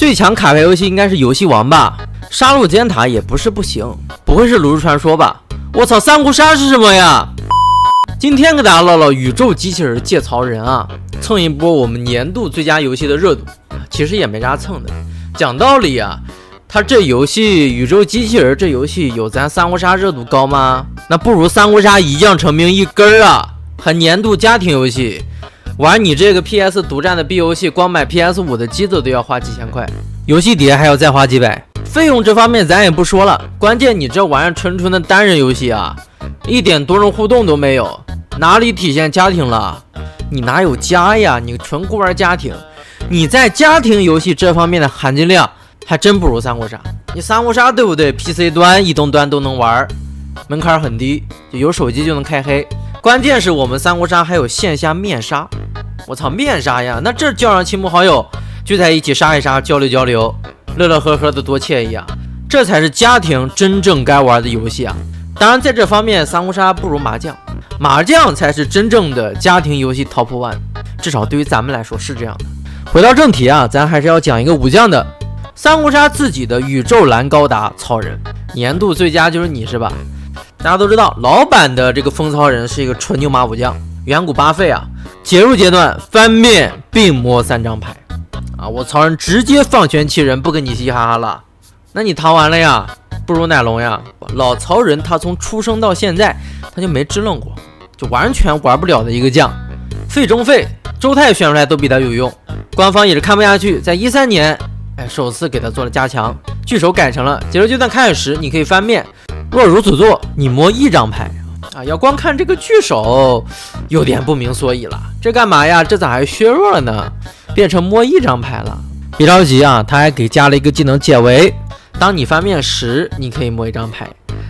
最强卡牌游戏应该是游戏王吧？杀戮尖塔也不是不行，不会是炉石传说吧？我操，三国杀是什么呀？今天给大家唠唠宇宙机器人界槽人啊，蹭一波我们年度最佳游戏的热度。其实也没啥蹭的，讲道理啊，它这游戏宇宙机器人这游戏有咱三国杀热度高吗？那不如三国杀一将成名一根儿啊！还年度家庭游戏，玩你这个 PS 独占的 B 游戏，光买 PS5 的机子都要花几千块，游戏碟还要再花几百。费用这方面咱也不说了，关键你这玩意儿纯纯的单人游戏啊，一点多人互动都没有，哪里体现家庭了？你哪有家呀？你纯孤玩家庭，你在家庭游戏这方面的含金量还真不如三国杀。你三国杀对不对？ PC 端、移动端都能玩，门槛很低，就有手机就能开黑。关键是我们三国杀还有线下面杀，我操，面杀呀！那这叫上亲朋好友聚在一起杀一杀，交流交流，乐乐呵呵的多惬意啊！这才是家庭真正该玩的游戏啊！当然，在这方面，三国杀不如麻将，麻将才是真正的家庭游戏 Top 1，至少对于咱们来说是这样的。回到正题啊，咱还是要讲一个武将的，三国杀自己的宇宙蓝高达曹仁，年度最佳就是你是吧？大家都知道，老版的这个风曹仁是一个纯牛马武将，远古8费啊，结入阶段翻面并摸3张牌啊，我曹仁直接放权欺人，不跟你嘻嘻哈哈了。那你唐完了呀，不如奶龙呀。老曹仁他从出生到现在他就没支棱过，就完全玩不了的一个将，费中费，周泰选出来都比他有用，官方也是看不下去，在13年首次给他做了加强，据手改成了结束阶段开始时你可以翻面，若如此做你摸1张牌啊。要光看这个据手有点不明所以了，这干嘛呀？这咋还削弱了呢？变成摸1张牌了。别着急啊，他还给加了一个技能解围，当你翻面时你可以摸1张牌，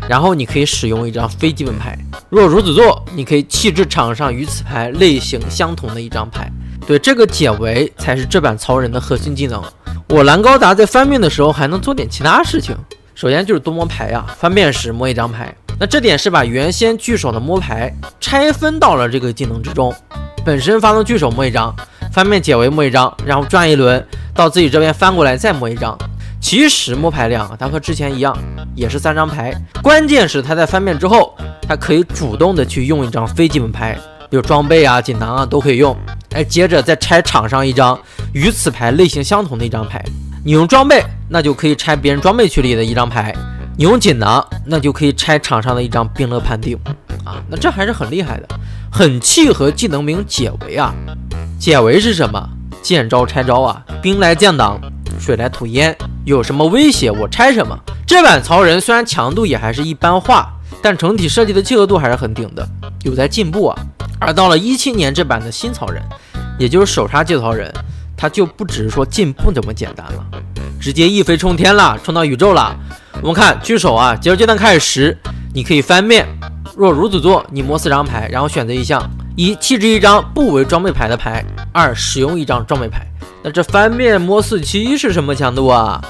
然后你可以使用1张非基本牌，若如此做你可以弃置场上与此牌类型相同的1张牌。对，这个解围才是这版曹仁的核心技能。我蓝高达在翻面的时候还能做点其他事情，首先就是多摸牌啊，翻面时摸1张牌，那这点是把原先聚手的摸牌拆分到了这个技能之中，本身发动聚手摸1张，翻面解围摸1张，然后转一轮到自己这边翻过来再摸1张。其实摸牌量它和之前一样，也是3张牌，关键是他在翻面之后他可以主动的去用1张非基本牌，比如装备啊、锦囊啊都可以用，接着再拆场上1张与此牌类型相同的1张牌。你用装备那就可以拆别人装备区里的1张牌，你用锦囊那就可以拆场上的1张兵勒判定啊，那这还是很厉害的，很契合技能名解围啊。解围是什么？见招拆招啊，兵来将挡，水来土掩，有什么威胁我拆什么。这版曹仁虽然强度也还是一般化，但整体设计的契合度还是很顶的，有在进步啊。而到了17年这版的新曹仁，也就是首杀界曹仁，他就不只是说进步这么简单了，直接一飞冲天了，冲到宇宙了。我们看聚手啊，结束阶段开始时你可以翻面，若如此做你摸4张牌，然后选择一项：1弃置1张不为装备牌的牌，2使用1张装备牌。那这翻面摸4期是什么强度啊？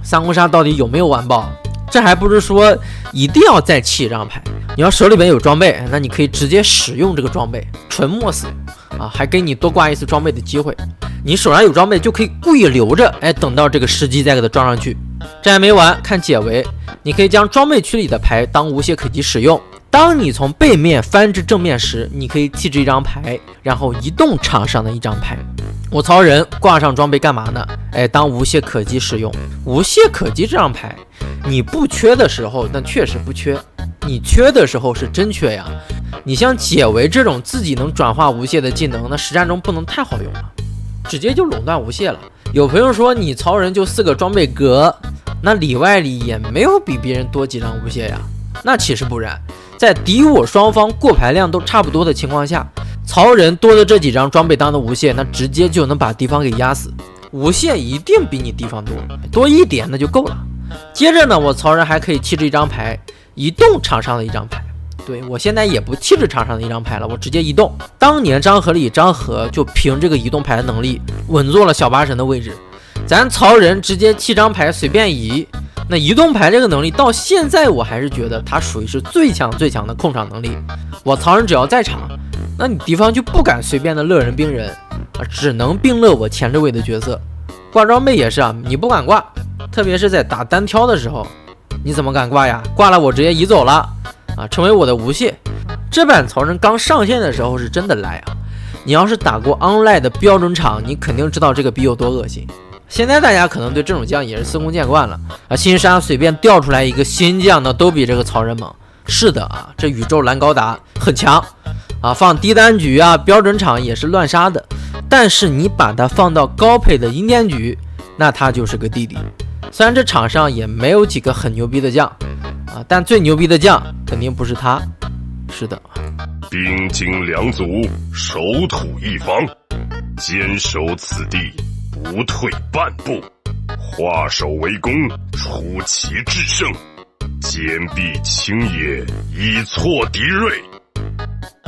三国杀到底有没有完爆？这还不是说一定要再弃1张牌，你要手里边有装备，那你可以直接使用这个装备纯摸4啊，还给你多挂1次装备的机会。你手上有装备就可以故意留着，等到这个时机再给它装上去。这还没完，看解围，你可以将装备区里的牌当无懈可击使用。当你从背面翻至正面时，你可以弃置1张牌，然后移动场上的1张牌。我曹仁挂上装备干嘛呢？当无懈可击使用。无懈可击这张牌，你不缺的时候那确实不缺，你缺的时候是真缺呀。你像解围这种自己能转化无懈的技能，那实战中不能太好用了，直接就垄断无懈了。有朋友说你曹仁就4个装备格，那里外里也没有比别人多几张无懈呀。那其实不然，在敌我双方过牌量都差不多的情况下，曹仁多的这几张装备当的无懈，那直接就能把敌方给压死。无懈一定比你敌方多1点那就够了。接着呢，我曹仁还可以弃置1张牌，移动场上的1张牌。对，我现在也不弃置场上的1张牌了，我直接移动。当年张合里张合就凭这个移动牌的能力稳坐了小8神的位置，咱曹仁直接弃张牌随便移。那移动牌这个能力到现在我还是觉得它属于是最强的控场能力。我曹仁只要在场，那你敌方就不敢随便的勒人兵人啊，只能并勒我前置位的角色。挂装备也是啊，你不敢挂，特别是在打单挑的时候，你怎么敢挂呀？挂了我直接移走了啊，成为我的无懈。这版曹仁刚上线的时候是真的赖啊，你要是打过 online 的标准场，你肯定知道这个逼有多恶心。现在大家可能对这种将也是司空见惯了啊，新山随便调出来一个新将呢，都比这个曹仁猛。是的啊，这宇宙蓝高达很强啊，放低单局啊，标准场也是乱杀的。但是你把它放到高配的阴天局，那他就是个弟弟。虽然这场上也没有几个很牛逼的将啊，但最牛逼的将肯定不是他。是的，兵精两组，守土一方，坚守此地，不退半步，化守为攻，出奇制胜，坚壁清野，以挫敌锐。